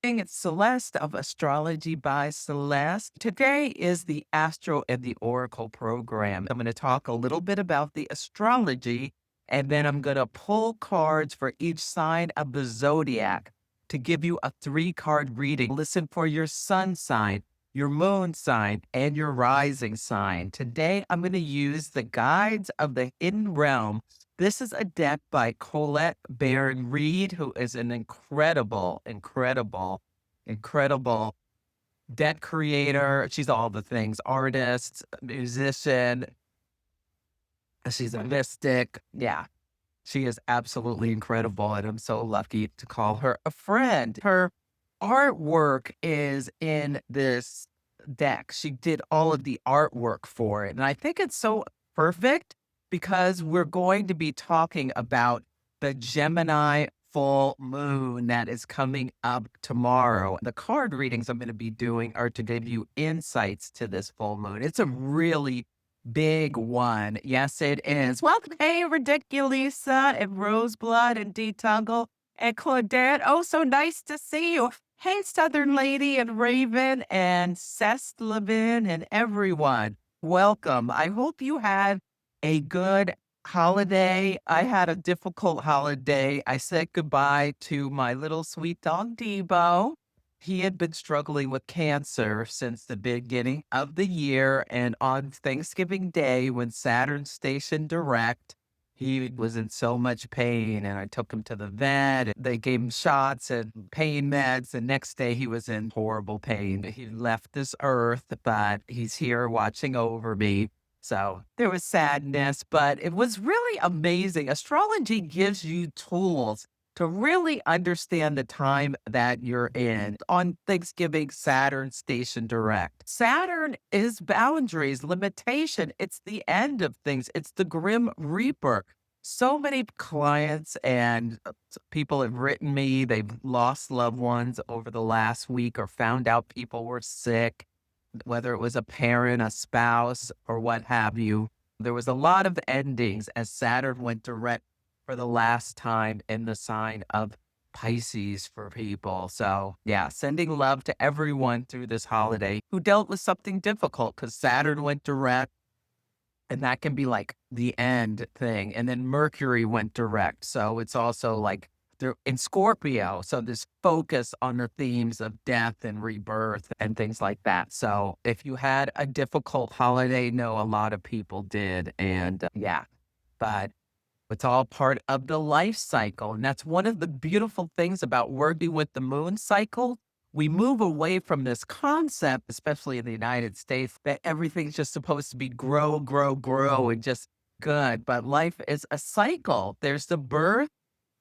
It's Celeste of Astrology by Celeste. Today is the Astro and the Oracle program. I'm going to talk a little bit about the astrology, and then I'm going to pull cards for each sign of the zodiac to give you a three-card reading. Listen for your sun sign, your moon sign, and your rising sign. Today, I'm going to use the guides of the hidden realm. This is a deck by Colette Baron Reed, who is an incredible deck creator. She's all the things, artist, musician. She's a mystic. Yeah, she is absolutely incredible. And I'm so lucky to call her a friend. Her artwork is in this deck. She did all of the artwork for it. And I think it's so perfect because we're going to be talking about the Gemini full moon that is coming up tomorrow. The card readings I'm going to be doing are to give you insights to this full moon. It's a really big one. Yes, it is. Welcome, hey, Ridiculisa and Roseblood and D Tuggle and Claudette. Oh, so nice to see you. Hey, Southern Lady and Raven and Sestlevin and everyone. Welcome. I hope you had a good holiday. I had a difficult holiday. I said goodbye to my little sweet dog, Debo. He had been struggling with cancer since the beginning of the year. And on Thanksgiving Day, when Saturn stationed direct, he was in so much pain. And I took him to the vet. They gave him shots and pain meds. The next day, he was in horrible pain. He left this earth, but he's here watching over me. So there was sadness, but it was really amazing. Astrology gives you tools to really understand the time that you're in. On Thanksgiving, Saturn stationed direct. Saturn is boundaries, limitation. It's the end of things. It's the grim reaper. So many clients and people have written me, they've lost loved ones over the last week or found out people were sick, whether it was a parent, a spouse, or what have you. There was a lot of endings as Saturn went direct for the last time in the sign of Pisces for people. So yeah, sending love to everyone through this holiday who dealt with something difficult because Saturn went direct and that can be like the end thing. And then Mercury went direct. So it's also like they're in Scorpio. So this focus on the themes of death and rebirth and things like that. So if you had a difficult holiday, no, a lot of people did. And yeah, but it's all part of the life cycle. And that's one of the beautiful things about working with the moon cycle. We move away from this concept, especially in the United States, that everything's just supposed to be grow, grow, grow, and just good. But life is a cycle. There's the birth,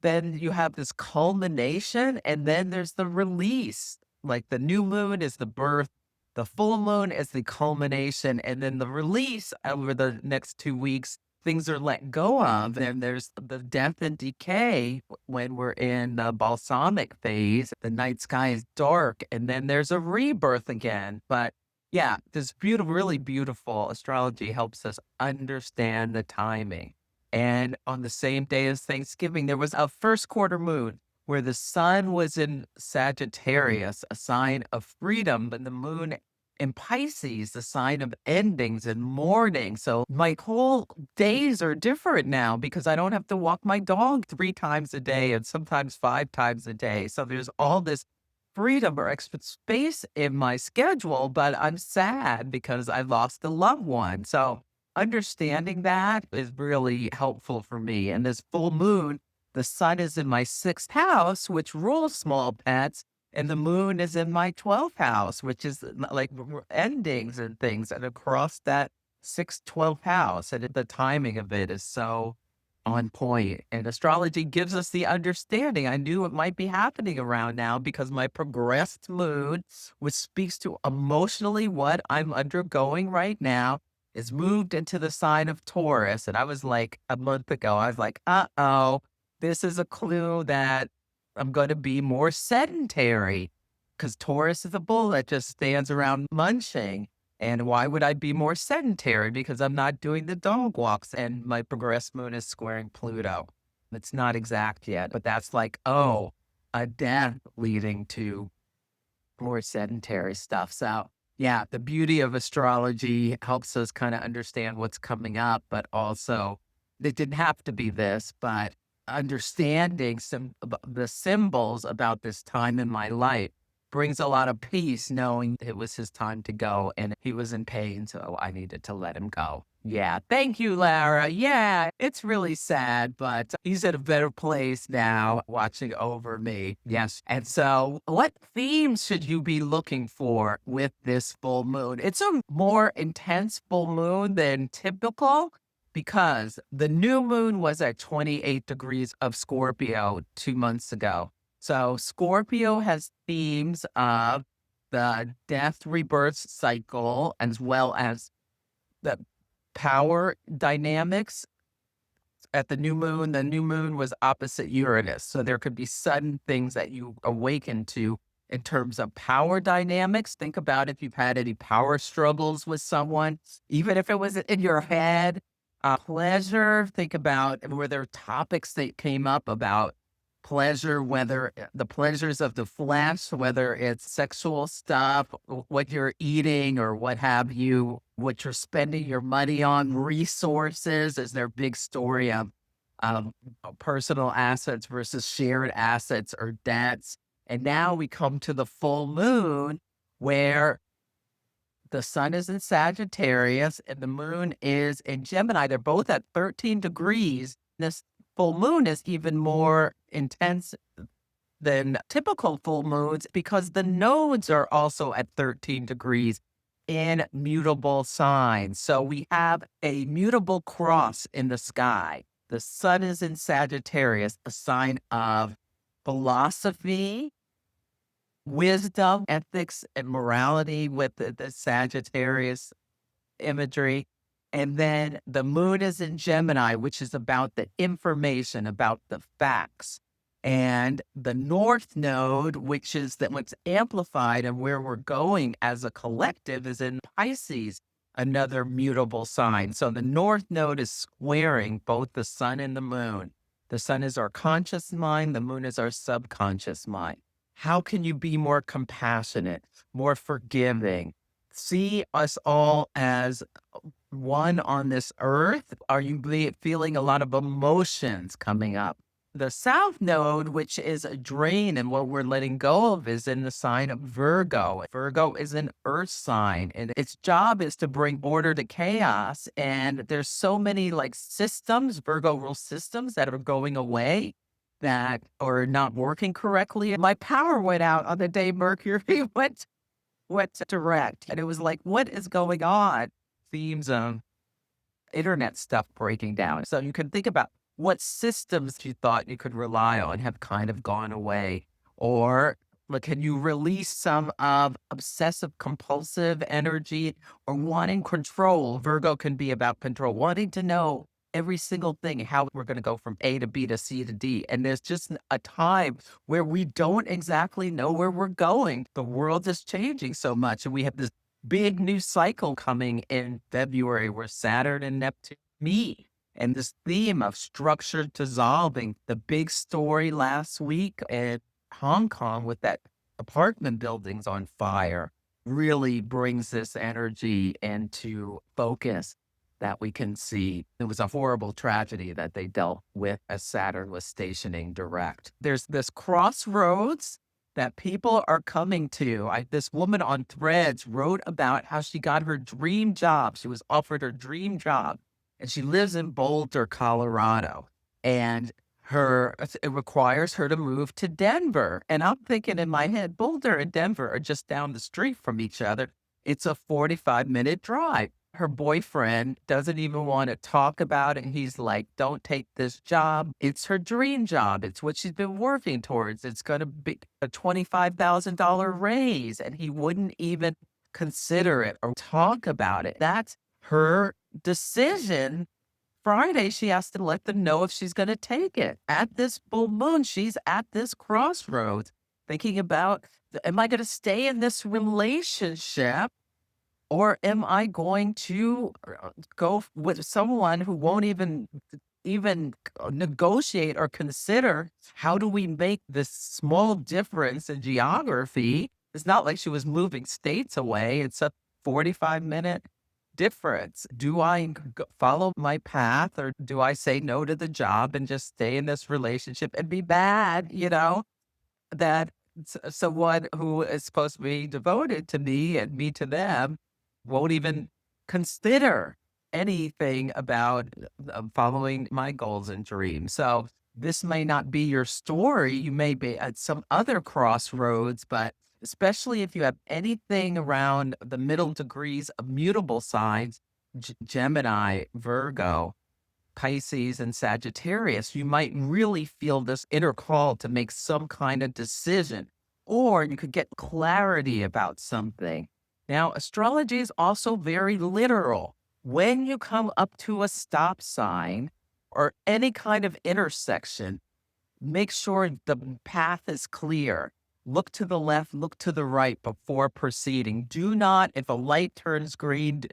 then you have this culmination, and then there's the release. Like the new moon is the birth, the full moon is the culmination, and then the release over the next 2 weeks things are let go of. And there's the death and decay when we're in the balsamic phase. The night sky is dark, and then there's a rebirth again. But yeah, this beautiful, really beautiful astrology helps us understand the timing. And on the same day as Thanksgiving, there was a first quarter moon where the sun was in Sagittarius, a sign of freedom, but the moon in Pisces, the sign of endings and mourning. So my whole days are different now because I don't have to walk my dog 3 times a day and sometimes 5 times a day. So there's all this freedom or extra space in my schedule, but I'm sad because I lost a loved one. So understanding that is really helpful for me. And this full moon, the sun is in my 6th house, which rules small pets. And the moon is in my 12th house, which is like endings and things. And across that 6th, 12th house, and the timing of it is so on point. And astrology gives us the understanding. I knew it might be happening around now because my progressed moon, which speaks to emotionally what I'm undergoing right now, is moved into the sign of Taurus. And I was like, a month ago, I was like, uh-oh, this is a clue that I'm going to be more sedentary because Taurus is a bull that just stands around munching. And why would I be more sedentary? Because I'm not doing the dog walks and my progressed moon is squaring Pluto. It's not exact yet, but that's like, oh, a death leading to more sedentary stuff. So yeah, the beauty of astrology helps us kind of understand what's coming up, but also it didn't have to be this, but understanding the symbols about this time in my life brings a lot of peace knowing it was his time to go and he was in pain, so I needed to let him go. Yeah, thank you, Lara. Yeah, it's really sad, but he's in a better place now watching over me. Yes. And so, what themes should you be looking for with this full moon? It's a more intense full moon than typical because the new moon was at 28 degrees of Scorpio 2 months ago. So Scorpio has themes of the death rebirth cycle as well as the power dynamics at the new moon. The new moon was opposite Uranus. So there could be sudden things that you awaken to in terms of power dynamics. Think about if you've had any power struggles with someone, even if it was in your head. Pleasure, think about were there topics that came up about pleasure, whether the pleasures of the flesh, whether it's sexual stuff, what you're eating or what have you, what you're spending your money on, resources. Is there a big story of personal assets versus shared assets or debts? And now we come to the full moon where the sun is in Sagittarius and the moon is in Gemini. They're both at 13 degrees. This full moon is even more intense than typical full moons because the nodes are also at 13 degrees in mutable signs. So we have a mutable cross in the sky. The sun is in Sagittarius, a sign of philosophy, wisdom, ethics, and morality with the Sagittarius imagery. And then the moon is in Gemini, which is about the information, about the facts. And the North Node, which is what's amplified and where we're going as a collective, is in Pisces, another mutable sign. So the North Node is squaring both the sun and the moon. The sun is our conscious mind, the moon is our subconscious mind. How can you be more compassionate, more forgiving? See us all as one on this earth? Are you feeling a lot of emotions coming up? The South Node, which is a drain and what we're letting go of, is in the sign of Virgo. Virgo is an earth sign, and its job is to bring order to chaos. And there's so many systems, Virgo rule systems, that are going away that are not working correctly. My power went out on the day Mercury went direct. And it was like, what is going on? Themes of internet stuff breaking down. So you can think about what systems you thought you could rely on have kind of gone away. Or can you release some of obsessive compulsive energy or wanting control? Virgo can be about control, wanting to know every single thing, how we're going to go from A to B to C to D. And there's just a time where we don't exactly know where we're going. The world is changing so much. And we have this big new cycle coming in February where Saturn and Neptune meet. And this theme of structure dissolving, the big story last week in Hong Kong with that apartment buildings on fire, really brings this energy into focus that we can see. It was a horrible tragedy that they dealt with as Saturn was stationing direct. There's this crossroads that people are coming to. This woman on Threads wrote about how she got her dream job. She was offered her dream job, and she lives in Boulder, Colorado. And it requires her to move to Denver. And I'm thinking in my head, Boulder and Denver are just down the street from each other. It's a 45-minute drive. Her boyfriend doesn't even want to talk about it. He's like, don't take this job. It's her dream job. It's what she's been working towards. It's going to be a $25,000 raise. And he wouldn't even consider it or talk about it. That's her decision. Friday, she has to let them know if she's going to take it. At this full moon, she's at this crossroads thinking about, am I going to stay in this relationship? Or am I going to go with someone who won't even negotiate or consider how do we make this small difference in geography It's not like she was moving states away. It's a 45-minute difference. Do I follow my path, or do I say no to the job and just stay in this relationship and be bad, that someone who is supposed to be devoted to me and me to them won't even consider anything about following my goals and dreams. So this may not be your story. You may be at some other crossroads, but especially if you have anything around the middle degrees of mutable signs, Gemini, Virgo, Pisces, and Sagittarius, you might really feel this inner call to make some kind of decision, or you could get clarity about something. Now, astrology is also very literal. When you come up to a stop sign or any kind of intersection, make sure the path is clear. Look to the left, look to the right before proceeding. Do not, if a light turns green,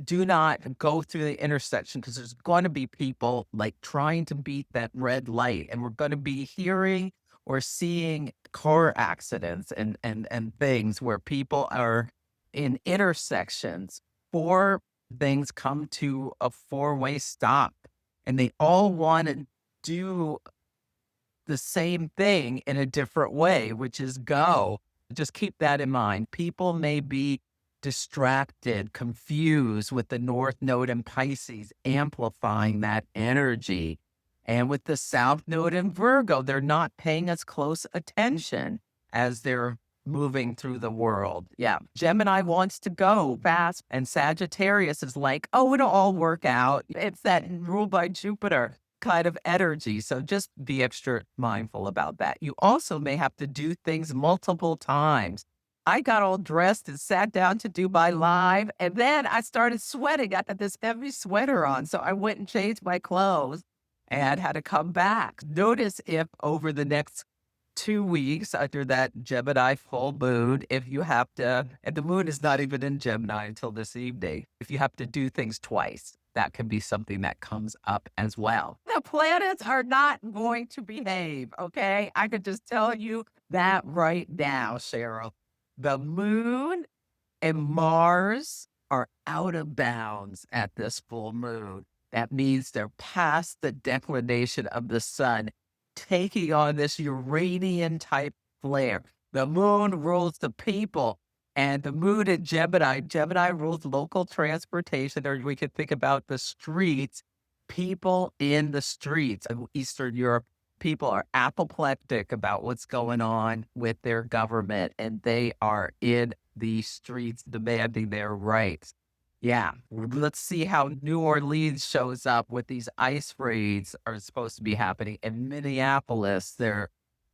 do not go through the intersection, because there's going to be people like trying to beat that red light, and we're going to be hearing or seeing car accidents and things where people are in intersections. Four things come to a four-way stop, and they all want to do the same thing in a different way, which is go. Just keep that in mind. People may be distracted, confused with the North Node in Pisces, amplifying that energy. And with the South Node in Virgo, they're not paying as close attention as they're moving through the world. Yeah. Gemini wants to go fast, and Sagittarius is like, oh, it'll all work out. It's that ruled by Jupiter kind of energy. So just be extra mindful about that. You also may have to do things multiple times. I got all dressed and sat down to do my live, and then I started sweating. I had this heavy sweater on, so I went and changed my clothes and had to come back. Notice if over the next 2 weeks under that Gemini full moon, if you have to, and the moon is not even in Gemini until this evening, if you have to do things twice, that can be something that comes up as well. The planets are not going to behave, okay? I could just tell you that right now, Cheryl. The moon and Mars are out of bounds at this full moon. That means they're past the declination of the sun, taking on this Uranian type flare. The moon rules the people, and the moon in Gemini, Gemini rules local transportation, or we could think about the streets, people in the streets of Eastern Europe. People are apoplectic about what's going on with their government, and they are in the streets demanding their rights. Yeah, let's see how New Orleans shows up with these ice raids are supposed to be happening. In Minneapolis, they're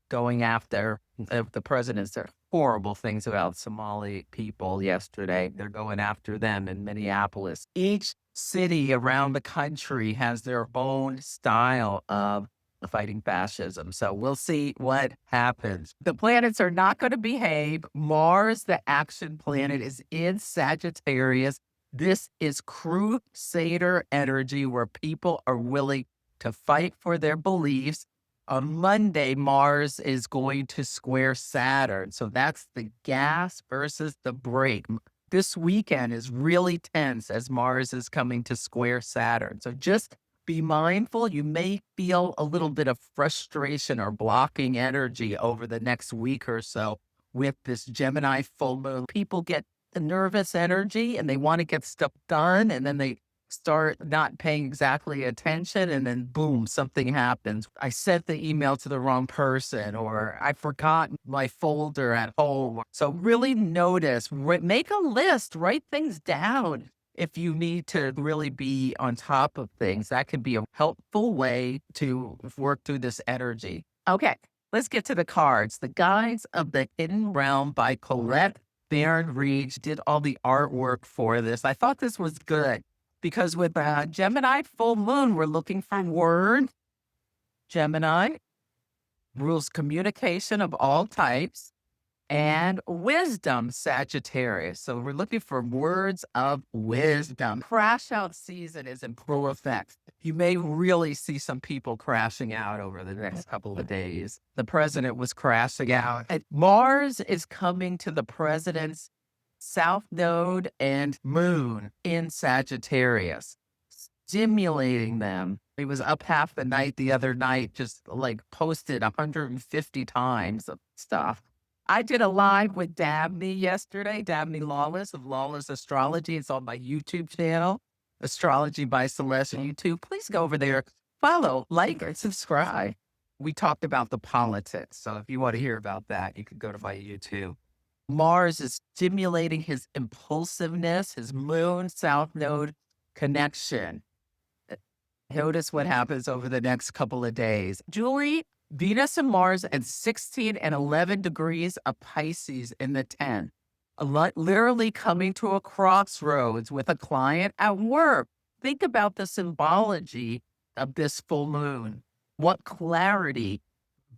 going after the president said horrible things about Somali people yesterday. They're going after them in Minneapolis. Each city around the country has their own style of fighting fascism. So we'll see what happens. The planets are not going to behave. Mars, the action planet, is in Sagittarius. This is crusader energy where people are willing to fight for their beliefs. On Monday, Mars is going to square Saturn. So that's the gas versus the brake. This weekend is really tense as Mars is coming to square Saturn. So just be mindful. You may feel a little bit of frustration or blocking energy over the next week or so with this Gemini full moon. People get the nervous energy and they want to get stuff done, and then they start not paying exactly attention, and then boom, something happens. I sent the email to the wrong person, or I forgot my folder at home. So really notice, make a list, write things down. If you need to really be on top of things, that could be a helpful way to work through this energy. Okay, let's get to the cards. The Guides of the Hidden Realm by Colette Baron Reed did all the artwork for this. I thought this was good because with Gemini full moon, we're looking for word. Gemini rules communication of all types. and wisdom, Sagittarius. So we're looking for words of wisdom. Crash out season is in full effect. You may really see some people crashing out over the next couple of days. The president was crashing out. And Mars is coming to the president's South Node and Moon in Sagittarius, stimulating them. He was up half the night the other night, just like posted 150 times of stuff. I did a live with Dabney yesterday, Dabney Lawless of Lawless Astrology. It's on my YouTube channel, Astrology by Celeste on YouTube. Please go over there, follow, like, and subscribe. We talked about the politics. So if you want to hear about that, you can go to my YouTube. Mars is stimulating his impulsiveness, his moon South Node connection. Notice what happens over the next couple of days. Julie, Venus and Mars at 16 and 11 degrees of Pisces in the 10th. Literally coming to a crossroads with a client at work. Think about the symbology of this full moon. What clarity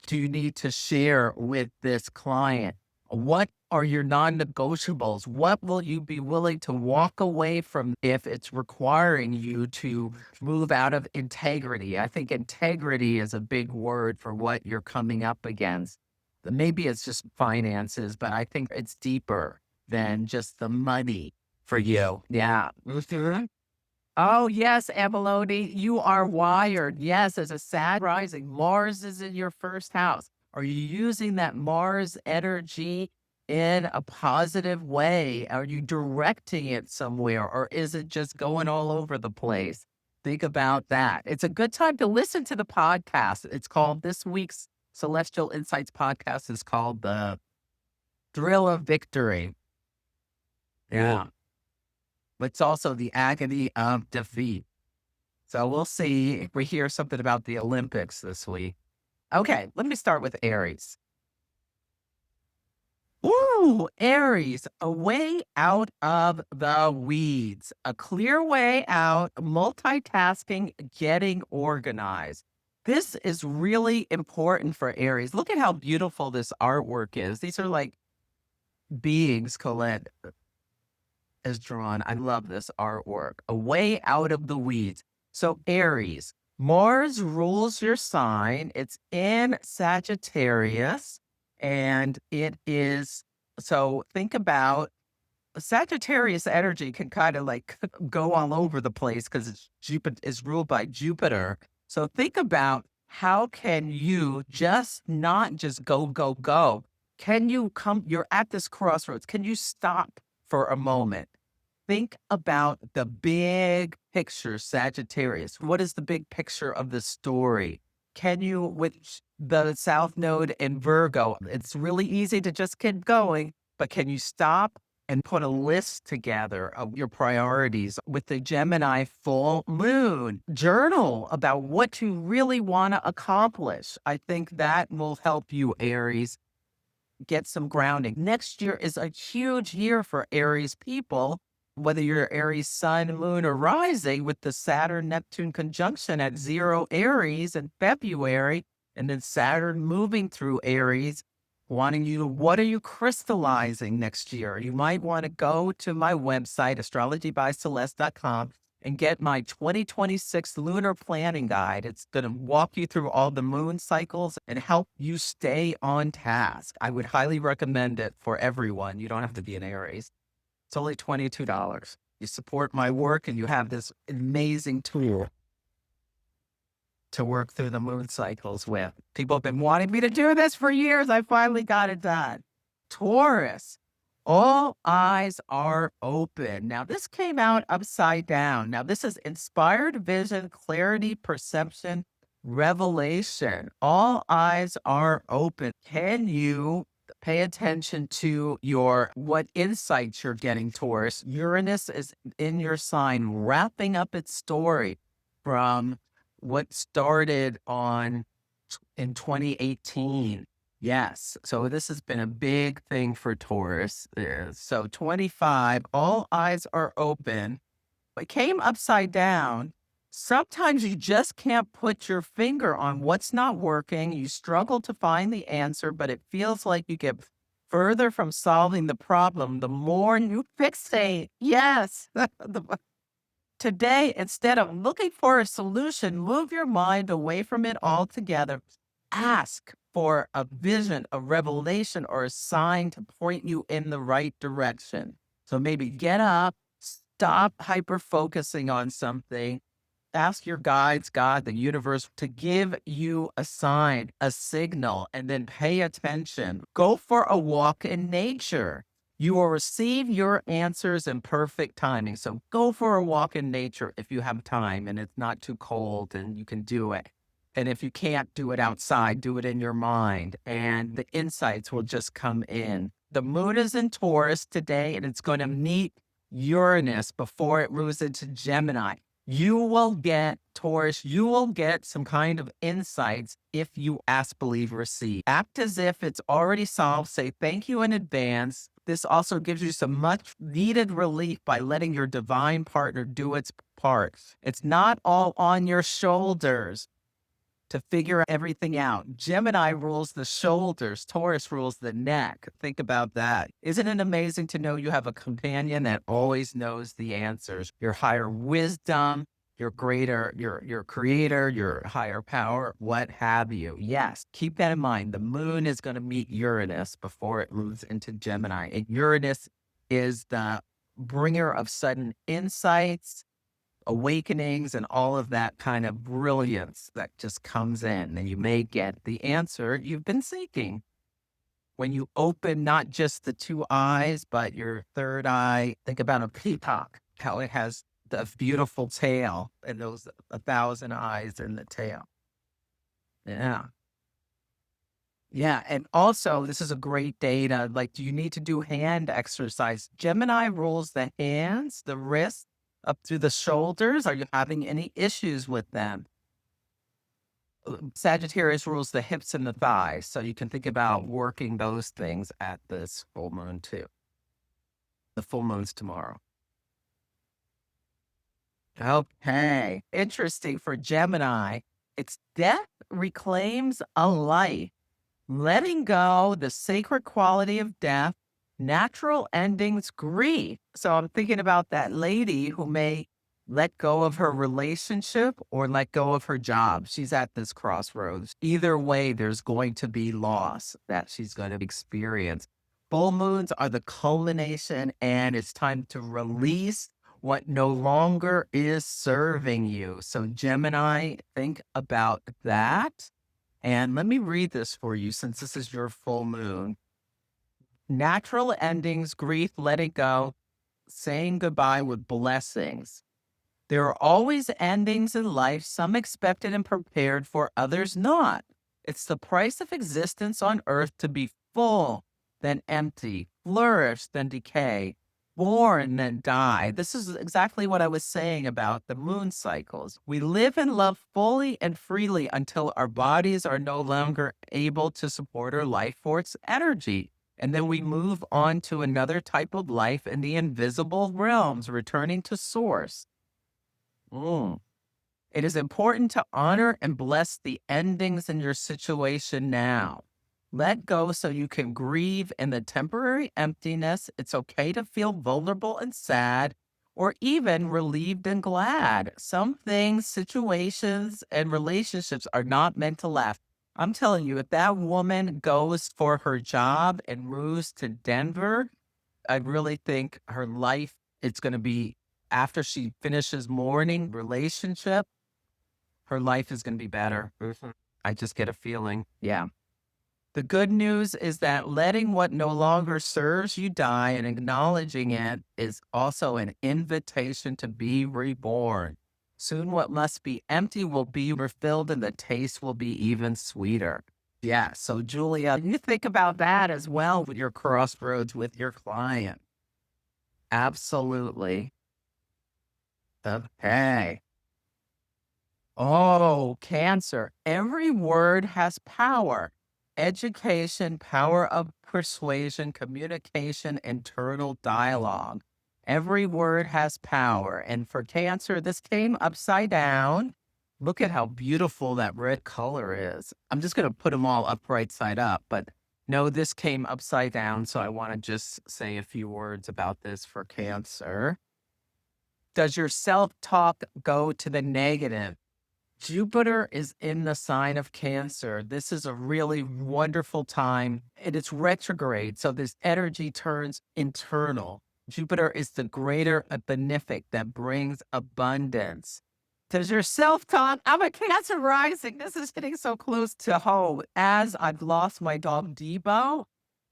do you need to share with this client? What are your non-negotiables? What will you be willing to walk away from if it's requiring you to move out of integrity? I think integrity is a big word for what you're coming up against. Maybe it's just finances, but I think it's deeper than just the money for you. Yeah. Oh, yes, Abalone, you are wired. Yes, as a Sag rising, Mars is in your first house. Are you using that Mars energy in a positive way? Are you directing it somewhere, or is it just going all over the place? Think about that. It's a good time to listen to the podcast. It's called, this week's Celestial Insights podcast is called The Thrill of Victory. Yeah. It's also the agony of defeat. So we'll see if we hear something about the Olympics this week. Okay, let me start with Aries. Ooh, Aries, a way out of the weeds, a clear way out, multitasking, getting organized. This is really important for Aries. Look at how beautiful this artwork is. These are like beings Colette has drawn. I love this artwork. A way out of the weeds. So Aries, Mars rules your sign. It's in Sagittarius, and it is, so think about Sagittarius energy can kind of like go all over the place because it's Jupiter is ruled by Jupiter. So think about how can you just not just go, go, go. Can you come, you're at this crossroads. Can you stop for a moment? Think about the big picture, Sagittarius. What is the big picture of the story? Can you, with the South Node in Virgo, it's really easy to just keep going, but can you stop and put a list together of your priorities with the Gemini full moon? Journal about what you really want to accomplish. I think that will help you, Aries, get some grounding. Next year is a huge year for Aries people. Whether you're Aries sun, moon, or rising, with the Saturn-Neptune conjunction at 0 Aries in February, and then Saturn moving through Aries, wanting you to, what are you crystallizing next year? You might want to go to my website, astrologybyceleste.com, and get my 2026 lunar planning guide. It's going to walk you through all the moon cycles and help you stay on task. I would highly recommend it for everyone. You don't have to be an Aries. It's only $22. You support my work and you have this amazing tool to work through the moon cycles with. People have been wanting me to do this for years. I finally got it done. Taurus, all eyes are open. Now, this came out upside down. Now, this is inspired vision, clarity, perception, revelation. All eyes are open. Can you pay attention to what insights you're getting, Taurus? Uranus is in your sign, wrapping up its story from what started in 2018. Yes. So this has been a big thing for Taurus. So 25, all eyes are open. It came upside down. Sometimes you just can't put your finger on what's not working. You struggle to find the answer, but it feels like you get further from solving the problem, the more you fixate. Yes. Today, instead of looking for a solution, move your mind away from it altogether. Ask for a vision, a revelation, or a sign to point you in the right direction. So maybe get up, stop hyper focusing on something, ask your guides, God, the universe, to give you a sign, a signal, and then pay attention. Go for a walk in nature. You will receive your answers in perfect timing. So go for a walk in nature if you have time and it's not too cold and you can do it. And if you can't do it outside, do it in your mind, and the insights will just come in. The moon is in Taurus today, and it's going to meet Uranus before it moves into Gemini. You will get, Taurus, you will get some kind of insights if you ask, believe, receive. Act as if it's already solved. Say thank you in advance. This also gives you some much needed relief by letting your divine partner do its part. It's not all on your shoulders to figure everything out. Gemini rules the shoulders, Taurus rules the neck. Think about that. Isn't it amazing to know you have a companion that always knows the answers? Your higher wisdom, your greater, your creator, your higher power, what have you. Yes, keep that in mind. The moon is going to meet Uranus before it moves into Gemini. And Uranus is the bringer of sudden insights, awakenings, and all of that kind of brilliance that just comes in, and you may get the answer you've been seeking. When you open not just the two eyes, but your third eye, think about a peacock, how it has the beautiful tail and those 1,000 eyes in the tail. Yeah. Yeah. And also, this is a great data. Like, do you need to do hand exercise? Gemini rules the hands, the wrists, up through the shoulders. Are you having any issues with them? Sagittarius rules the hips and the thighs. So you can think about working those things at this full moon too. The full moon's tomorrow. Okay. Interesting for Gemini. It's death reclaims a life. Letting go the sacred quality of death, natural endings, grief. So I'm thinking about that lady who may let go of her relationship or let go of her job. She's at this crossroads. Either way, there's going to be loss that she's going to experience. Full moons are the culmination, and it's time to release what no longer is serving you. So Gemini, think about that. And let me read this for you since this is your full moon. Natural endings, grief, letting go, saying goodbye with blessings. There are always endings in life, some expected and prepared for, others not. It's the price of existence on earth to be full, then empty, flourish, then decay, born, then die. This is exactly what I was saying about the moon cycles. We live and love fully and freely until our bodies are no longer able to support our life force energy. And then we move on to another type of life in the invisible realms, returning to source. It is important to honor and bless the endings in your situation now. Let go so you can grieve in the temporary emptiness. It's okay to feel vulnerable and sad, or even relieved and glad. Some things, situations, and relationships are not meant to last. I'm telling you, if that woman goes for her job and moves to Denver, I really think her life, it's going to be, after she finishes mourning relationship, her life is going to be better. I just get a feeling. Yeah. The good news is that letting what no longer serves you die and acknowledging it is also an invitation to be reborn. Soon what must be empty will be refilled and the taste will be even sweeter. Yeah. So Julia, you think about that as well with your crossroads with your client. Absolutely. Okay. Oh, Cancer. Every word has power. Education, power of persuasion, communication, internal dialogue. Every word has power. And for Cancer, this came upside down. Look at how beautiful that red color is. I'm just going to put them all up right side up, but No, this came upside down, so I want to just say a few words about this for Cancer. Does your self-talk go to the negative? Jupiter is in the sign of Cancer. This is a really wonderful time, and it's retrograde, so this energy turns internal. Jupiter is the greater benefic that brings abundance. Does your self-talk? I'm a Cancer rising. This is getting so close to home. As I've lost my dog Debo,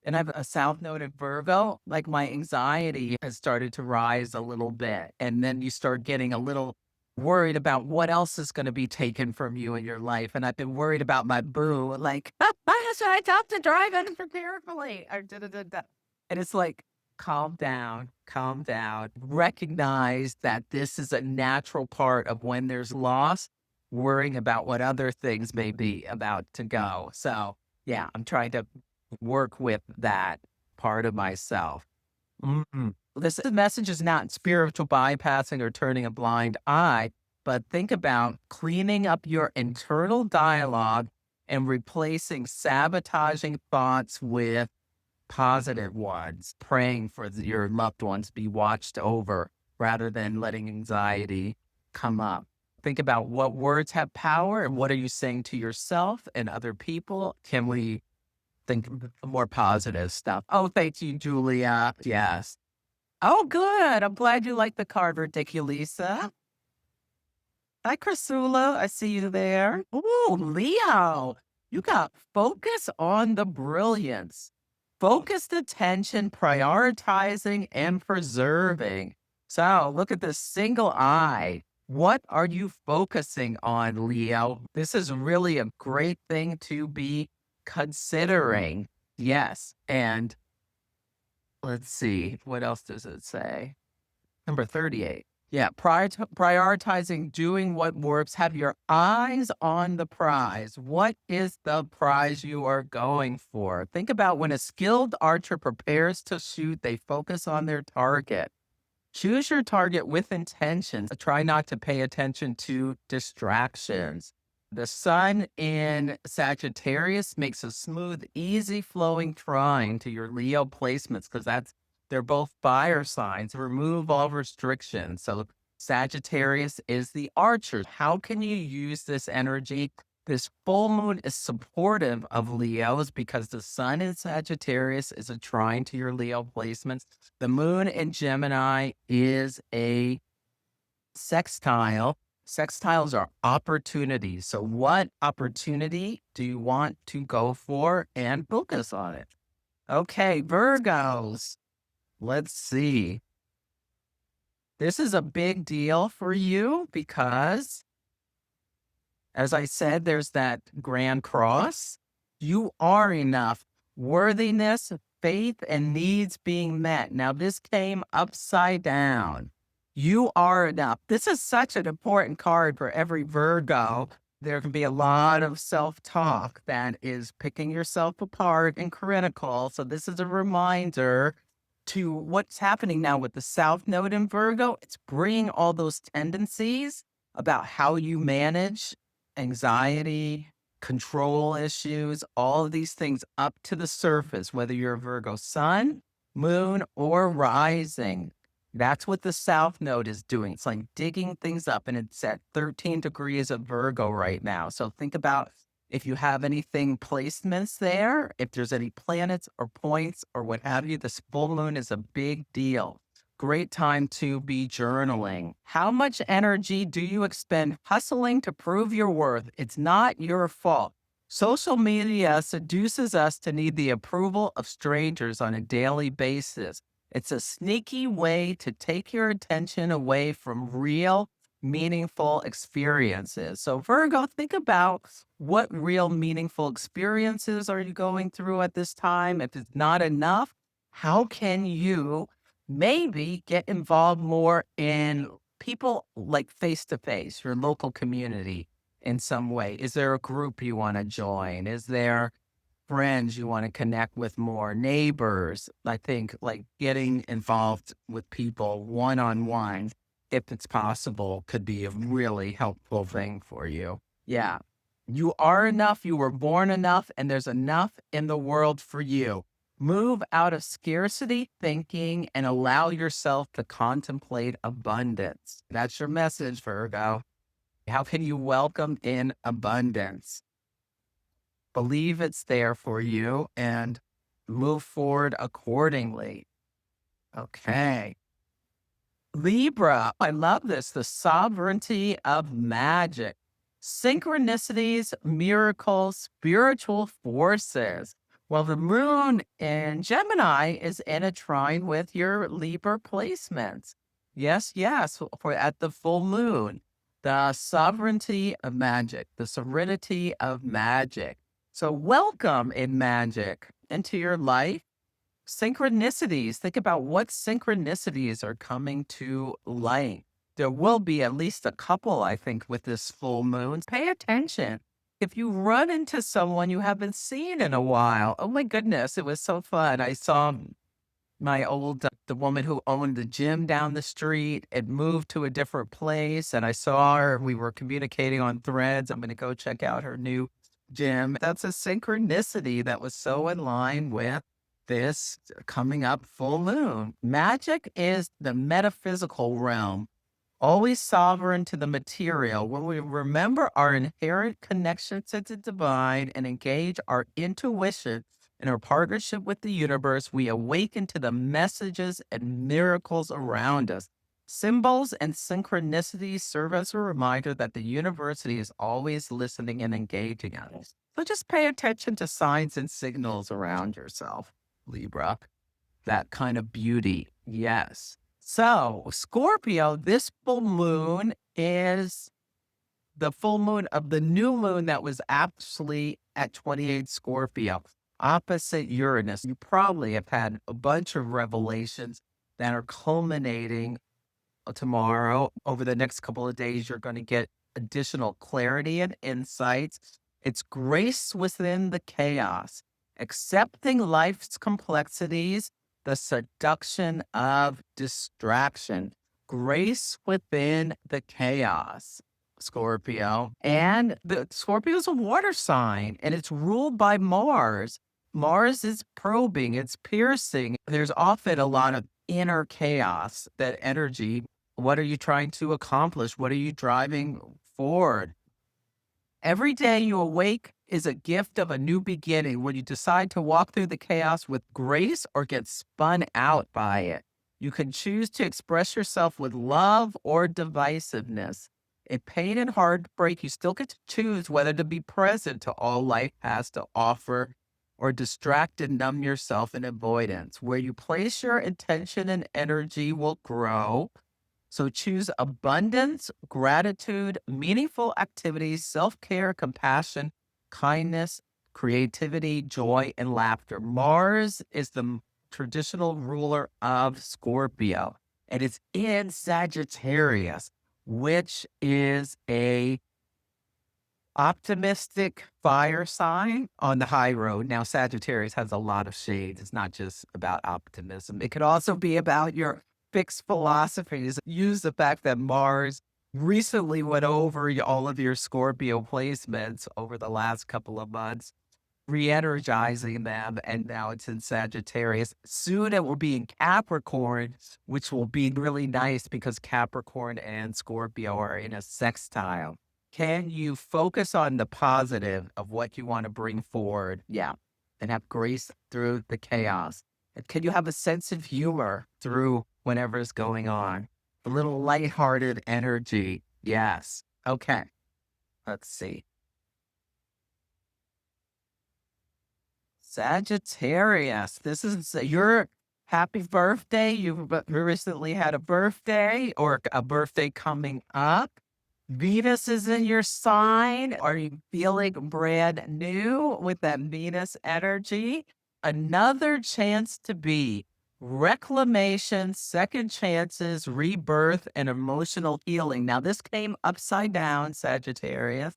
and I have a South Node in Virgo, like my anxiety has started to rise a little bit. And then you start getting a little worried about what else is going to be taken from you in your life. And I've been worried about my boo, like, should I talk to drive in for carefully? Or da. And it's like, calm down, calm down. Recognize that this is a natural part of when there's loss, worrying about what other things may be about to go. So, yeah, I'm trying to work with that part of myself. This message is not spiritual bypassing or turning a blind eye, but think about cleaning up your internal dialogue and replacing sabotaging thoughts with positive ones, praying for your loved ones to be watched over rather than letting anxiety come up. Think about what words have power and what are you saying to yourself and other people? Can we think more positive stuff? Oh, thank you, Julia. Yes. Oh, good. I'm glad you like the card, Ridiculisa. Hi, Chrysula. I see you there. Oh, Leo, you got focus on the brilliance, focused attention, prioritizing and preserving. So look at this single eye. What are you focusing on, Leo? This is really a great thing to be considering. Yes. And let's see, what else does it say? Number 38. Yeah, prioritizing doing what works. Have your eyes on the prize. What is the prize you are going for? Think about when a skilled archer prepares to shoot, they focus on their target. Choose your target with intention. Try not to pay attention to distractions. The sun in Sagittarius makes a smooth, easy flowing trine to your Leo placements because they're both fire signs. Remove all restrictions. So Sagittarius is the archer. How can you use this energy? This full moon is supportive of Leos because the sun in Sagittarius is a trine to your Leo placements. The moon in Gemini is a sextile. Sextiles are opportunities. So what opportunity do you want to go for and focus on it? Okay, Virgos. Let's see. This is a big deal for you because, as I said, there's that grand cross. You are enough. Worthiness, faith, and needs being met. Now, this came upside down. You are enough. This is such an important card for every Virgo. There can be a lot of self-talk that is picking yourself apart and critical. So this is a reminder to what's happening now with the South Node in Virgo. It's bringing all those tendencies about how you manage anxiety, control issues, all of these things up to the surface, whether you're a Virgo sun, moon, or rising. That's what the South Node is doing. It's like digging things up, and it's at 13 degrees of Virgo right now. So think about if you have anything placements there, if there's any planets or points or what have you, this full moon is a big deal. Great time to be journaling. How much energy do you expend hustling to prove your worth? It's not your fault. Social media seduces us to need the approval of strangers on a daily basis. It's a sneaky way to take your attention away from real, meaningful experiences. So Virgo, think about what real meaningful experiences are you going through at this time? If it's not enough, how can you maybe get involved more in people like face to face, your local community in some way? Is there a group you want to join? Is there friends you want to connect with more, neighbors? I think like getting involved with people one-on-one, if it's possible, could be a really helpful thing for you. Yeah. You are enough, you were born enough, and there's enough in the world for you. Move out of scarcity thinking and allow yourself to contemplate abundance. That's your message, Virgo. How can you welcome in abundance? Believe it's there for you and move forward accordingly. Okay. Libra, I love this. The sovereignty of magic, synchronicities, miracles, spiritual forces. Well, the moon in Gemini is in a trine with your Libra placements. Yes, yes, for at the full moon, the sovereignty of magic, the serenity of magic. So, welcome in magic into your life. Synchronicities. Think about what synchronicities are coming to light. There will be at least a couple, I think, with this full moon. Pay attention. If you run into someone you haven't seen in a while, oh my goodness, it was so fun. I saw my the woman who owned the gym down the street. It moved to a different place, and I saw her. We were communicating on Threads. I'm going to go check out her new gym. That's a synchronicity that was so in line with this coming up full moon. Magic is the metaphysical realm, always sovereign to the material. When we remember our inherent connection to the divine and engage our intuition in our partnership with the universe, we awaken to the messages and miracles around us. Symbols and synchronicities serve as a reminder that the university is always listening and engaging us. So just pay attention to signs and signals around yourself, Libra. That kind of beauty. Yes. So, Scorpio, this full moon is the full moon of the new moon that was actually at 28 Scorpio, opposite Uranus. You probably have had a bunch of revelations that are culminating tomorrow. Over the next couple of days, you're going to get additional clarity and insights. It's grace within the chaos, accepting life's complexities, the seduction of distraction, grace within the chaos, Scorpio. And the Scorpio is a water sign and it's ruled by Mars. Mars is probing, it's piercing. There's often a lot of inner chaos, that energy. What are you trying to accomplish? What are you driving forward? Every day you awake is a gift of a new beginning when you decide to walk through the chaos with grace or get spun out by it. You can choose to express yourself with love or divisiveness. In pain and heartbreak, you still get to choose whether to be present to all life has to offer or distract and numb yourself in avoidance. Where you place your intention and energy will grow. So choose abundance, gratitude, meaningful activities, self-care, compassion, kindness, creativity, joy, and laughter. Mars is the traditional ruler of Scorpio, and it's in Sagittarius, which is a optimistic fire sign on the high road. Now, Sagittarius has a lot of shades. It's not just about optimism. It could also be about your fixed philosophies. Use the fact that Mars recently went over all of your Scorpio placements over the last couple of months, re-energizing them, and now it's in Sagittarius. Soon it will be in Capricorn, which will be really nice because Capricorn and Scorpio are in a sextile. Can you focus on the positive of what you want to bring forward? Yeah. And have grace through the chaos. And can you have a sense of humor through whatever's going on? A little lighthearted energy. Yes. Okay. Let's see. Sagittarius. This is your happy birthday. You recently had a birthday or a birthday coming up. Venus is in your sign. Are you feeling brand new with that Venus energy? Another chance to be. Reclamation, second chances, rebirth, and emotional healing. Now, this came upside down, Sagittarius.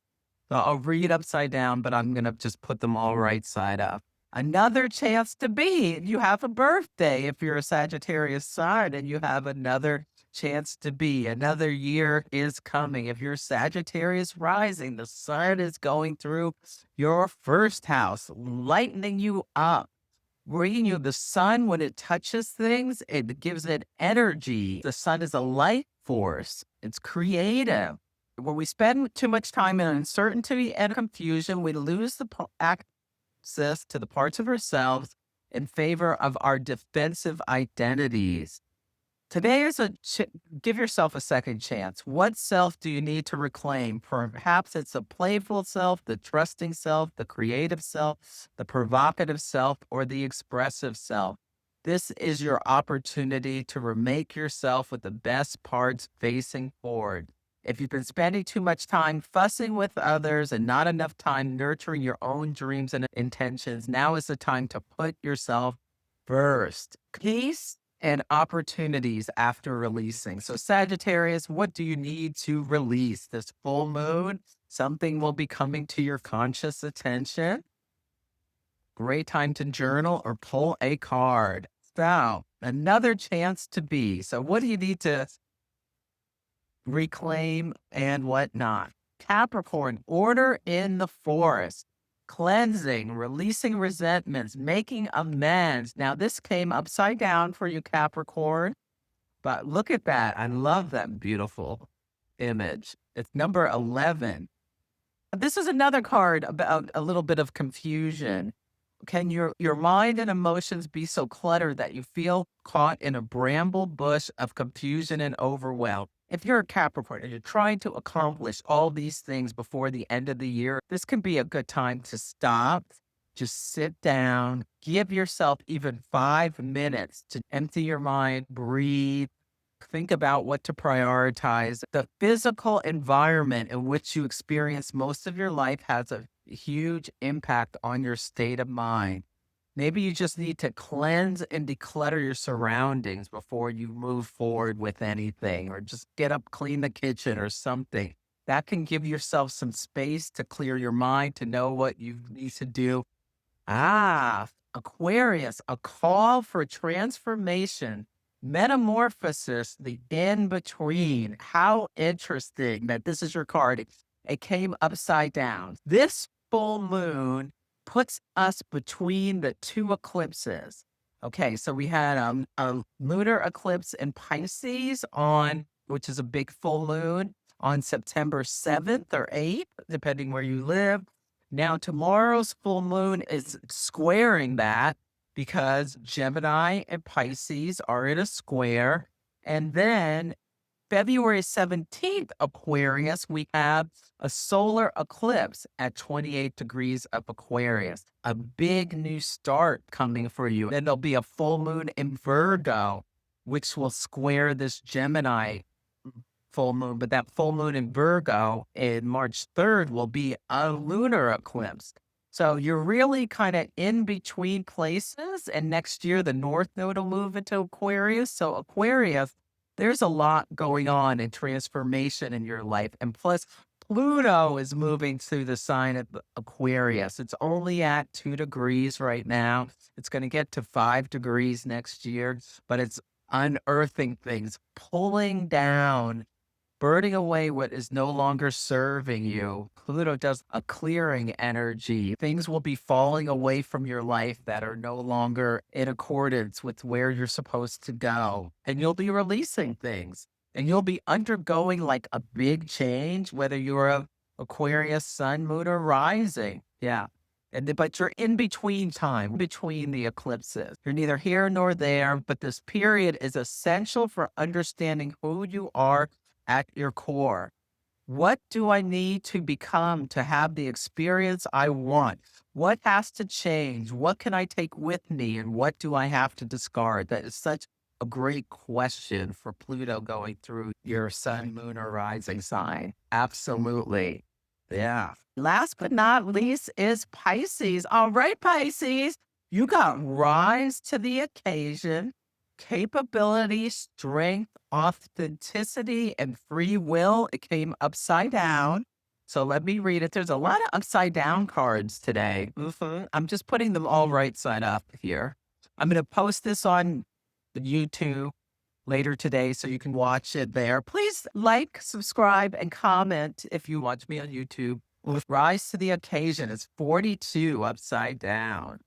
So I'll read upside down, but I'm going to just put them all right side up. Another chance to be. You have a birthday if you're a Sagittarius sign, and you have another chance to be. Another year is coming. If you're Sagittarius rising, the sun is going through your first house, lightening you up, bringing you the sun. When it touches things, it gives it energy. The sun is a life force. It's creative. When we spend too much time in uncertainty and confusion, we lose the access to the parts of ourselves in favor of our defensive identities. Today is give yourself a second chance. What self do you need to reclaim? Perhaps it's the playful self, the trusting self, the creative self, the provocative self, or the expressive self. This is your opportunity to remake yourself with the best parts facing forward. If you've been spending too much time fussing with others and not enough time nurturing your own dreams and intentions, now is the time to put yourself first. Peace and opportunities after releasing. So Sagittarius, what do you need to release? This full moon, something will be coming to your conscious attention. Great time to journal or pull a card. So another chance to be. So what do you need to reclaim and whatnot? Capricorn, order in the forest. Cleansing, releasing resentments, making amends. Now, this came upside down for you, Capricorn, but look at that. I love that beautiful image. It's number 11. This is another card about a little bit of confusion. Can your mind and emotions be so cluttered that you feel caught in a bramble bush of confusion and overwhelm? If you're a Capricorn and you're trying to accomplish all these things before the end of the year, this can be a good time to stop, just sit down, give yourself even 5 minutes to empty your mind, breathe, think about what to prioritize. The physical environment in which you experience most of your life has a huge impact on your state of mind. Maybe you just need to cleanse and declutter your surroundings before you move forward with anything, or just get up, clean the kitchen or something. That can give yourself some space to clear your mind, to know what you need to do. Aquarius, a call for transformation, metamorphosis, the in-between. How interesting that this is your card. It came upside down. This full moon puts us between the two eclipses. Okay, so we had a lunar eclipse in Pisces which is a big full moon, on September 7th or 8th, depending where you live. Now, tomorrow's full moon is squaring that because Gemini and Pisces are in a square. And then February 17th, Aquarius, we have a solar eclipse at 28 degrees of Aquarius. A big new start coming for you. Then there'll be a full moon in Virgo, which will square this Gemini full moon. But that full moon in Virgo in March 3rd will be a lunar eclipse. So you're really kind of in between places. And next year, the North Node will move into Aquarius. So Aquarius, there's a lot going on in transformation in your life. And plus, Pluto is moving through the sign of Aquarius. It's only at 2 degrees right now. It's going to get to 5 degrees next year, but it's unearthing things, pulling down, burning away what is no longer serving you. Pluto does a clearing energy. Things will be falling away from your life that are no longer in accordance with where you're supposed to go. And you'll be releasing things. And you'll be undergoing like a big change, whether you're a Aquarius, sun, moon, or rising. Yeah. But you're in between time, between the eclipses. You're neither here nor there, but this period is essential for understanding who you are at your core. What do I need to become to have the experience I want? What has to change? What can I take with me? And what do I have to discard? That is such a great question for Pluto going through your sun, moon, or rising sign. Absolutely. Yeah. Last but not least is Pisces. All right, Pisces, you got rise to the occasion, capability, strength, authenticity, and free will. It came upside down. So let me read it. There's a lot of upside down cards today. I'm just putting them all right side up here. I'm going to post this on the YouTube later today, so you can watch it there. Please like, subscribe, and comment if you watch me on YouTube. Rise to the occasion is 42 upside down.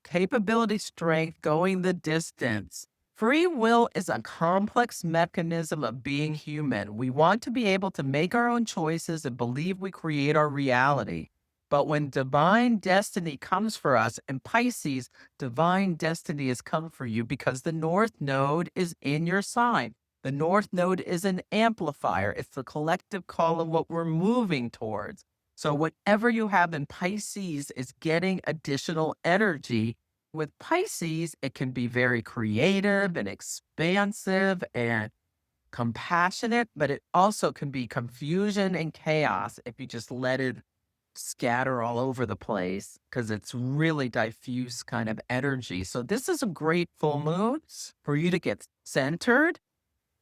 Capability, strength, going the distance. Free will is a complex mechanism of being human. We want to be able to make our own choices and believe we create our reality. But when divine destiny comes for us, in Pisces, divine destiny has come for you because the North Node is in your sign. The North Node is an amplifier. It's the collective call of what we're moving towards. So whatever you have in Pisces is getting additional energy. With Pisces, it can be very creative and expansive and compassionate, but it also can be confusion and chaos if you just let it scatter all over the place because it's really diffuse kind of energy. So this is a great full moon for you to get centered.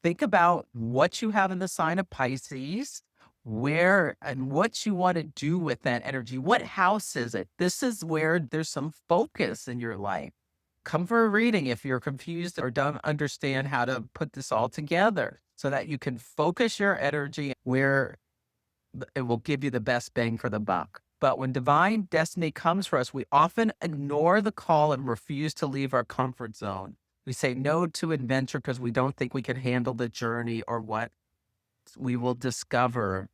Think about what you have in the sign of Pisces, where and what you want to do with that energy. What house is it? This is where there's some focus in your life. Come for a reading if you're confused or don't understand how to put this all together so that you can focus your energy where it will give you the best bang for the buck. But when divine destiny comes for us, we often ignore the call and refuse to leave our comfort zone. We say no to adventure because we don't think we can handle the journey or what we will discover.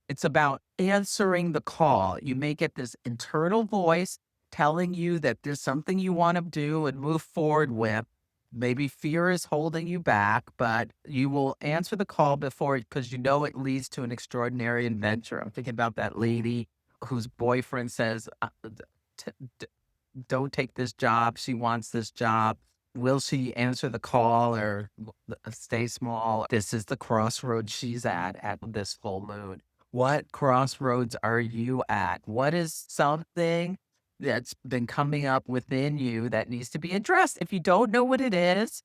It's about answering the call. You may get this internal voice telling you that there's something you want to do and move forward with. Maybe fear is holding you back, but you will answer the call before because you know it leads to an extraordinary adventure. I'm thinking about that lady whose boyfriend says, t- d- don't take this job. She wants this job. Will she answer the call or stay small? This is the crossroads she's at this full moon. What crossroads are you at? What is something that's been coming up within you that needs to be addressed? If you don't know what it is,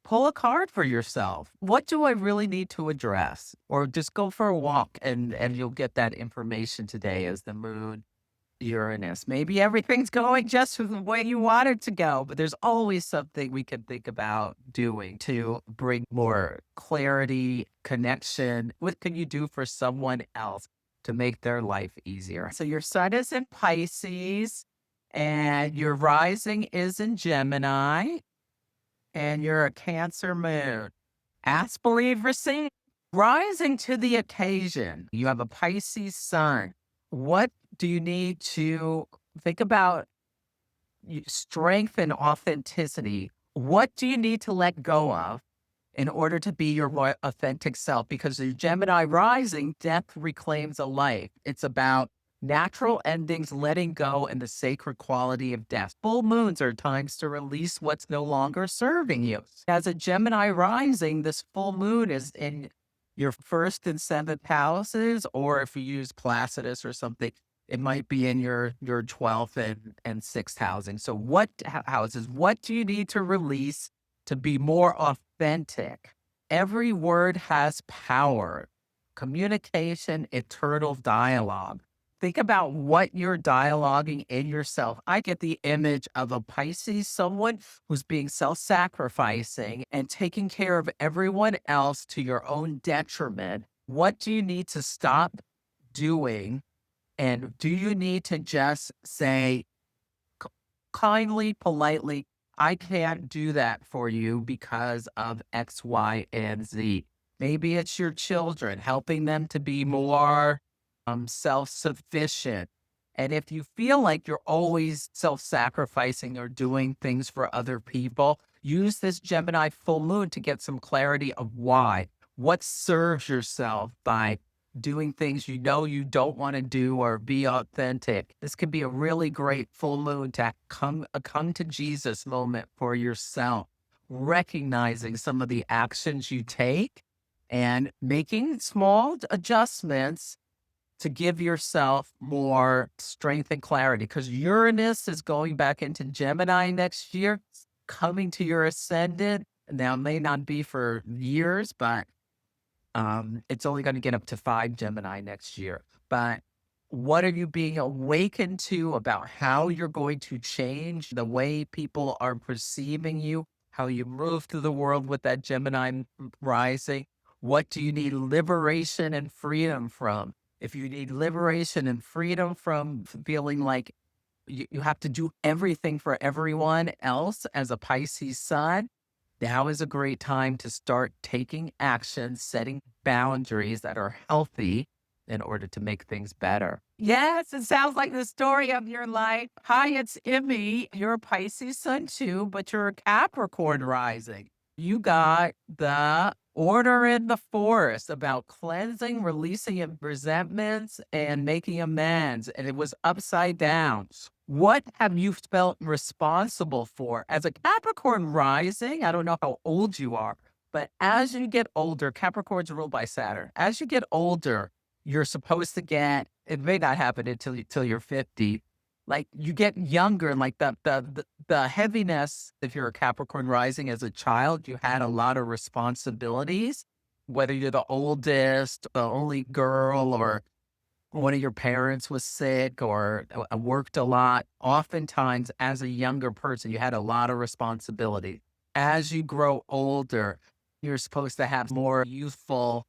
pull a card for yourself. What do I really need to address? Or just go for a walk and you'll get that information today as the moon Uranus. Maybe everything's going just the way you want it to go, but there's always something we can think about doing to bring more clarity, connection. What can you do for someone else to make their life easier? So your sun is in Pisces and your rising is in Gemini and you're a Cancer moon. Ask, believe, receive. Rising to the occasion. You have a Pisces sun. What do you need to think about? Strength and authenticity. What do you need to let go of in order to be your more authentic self? Because the Gemini rising, death reclaims a life. It's about natural endings, letting go, and the sacred quality of death. Full moons are times to release what's no longer serving you. As a Gemini rising, this full moon is in your first and seventh houses, or if you use Placidus or something, it might be in your 12th and sixth housing. So what houses, what do you need to release to be more authentic? Every word has power. Communication, eternal dialogue. Think about what you're dialoguing in yourself. I get the image of a Pisces, someone who's being self-sacrificing and taking care of everyone else to your own detriment. What do you need to stop doing? And do you need to just say kindly, politely, I can't do that for you because of X, Y, and Z? Maybe it's your children, helping them to be more self-sufficient. And if you feel like you're always self-sacrificing or doing things for other people, use this Gemini full moon to get some clarity of why. What serves yourself by doing things you know you don't want to do or be authentic. This could be a really great full moon to come to Jesus moment for yourself, recognizing some of the actions you take and making small adjustments to give yourself more strength and clarity, because Uranus is going back into Gemini next year, coming to your ascendant. Now, it may not be for years, but it's only going to get up to 5 Gemini next year. But what are you being awakened to about how you're going to change the way people are perceiving you? how you move through the world with that Gemini rising. What do you need liberation and freedom from? If you need liberation and freedom from feeling like you have to do everything for everyone else as a Pisces sun, now is a great time to start taking action, setting boundaries that are healthy in order to make things better. Yes, it sounds like the story of your life. Hi, it's Emmy. You're a Pisces sun too, but you're a Capricorn rising. You got the order in the forest about cleansing, releasing of resentments, and making amends. And it was upside down. What have you felt responsible for? As a Capricorn rising, I don't know how old you are, but as you get older, Capricorn's ruled by Saturn. As you get older, you're supposed to get, it may not happen until you're 50. Like you get younger, like the heaviness, if you're a Capricorn rising as a child, you had a lot of responsibilities, whether you're the oldest, the only girl, or one of your parents was sick or worked a lot. Oftentimes, as a younger person, you had a lot of responsibility. As you grow older, you're supposed to have more youthful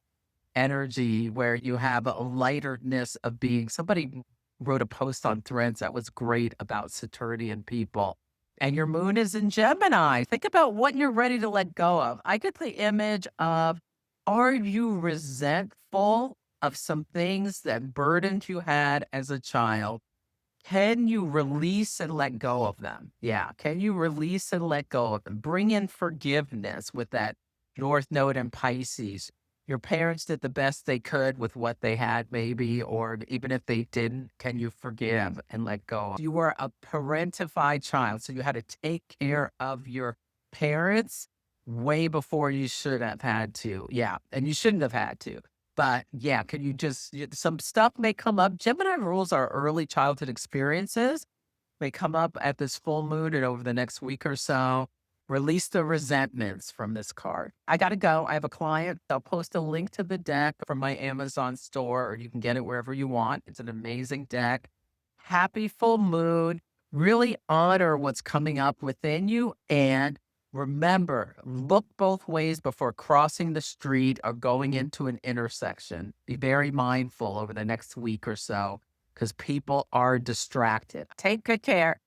energy where you have a lighterness of being. Somebody wrote a post on Threads that was great about Saturnian people. And your moon is in Gemini. Think about what you're ready to let go of. I get the image of, are you resentful of some things that burdened you had as a child? Can you release and let go of them? Yeah. Can you release and let go of them? Bring in forgiveness with that North Node and Pisces. Your parents did the best they could with what they had, maybe, or even if they didn't, can you forgive and let go? You were a parentified child, so you had to take care of your parents way before you should have had to. Yeah. And you shouldn't have had to. But yeah, can you just, some stuff may come up. Gemini rules our early childhood experiences, may come up at this full moon and over the next week or so. Release the resentments from this card. I got to go. I have a client. I'll post a link to the deck from my Amazon store, or you can get it wherever you want. It's an amazing deck. Happy full moon. Really honor what's coming up within you. And remember, look both ways before crossing the street or going into an intersection. Be very mindful over the next week or so because people are distracted. Take good care.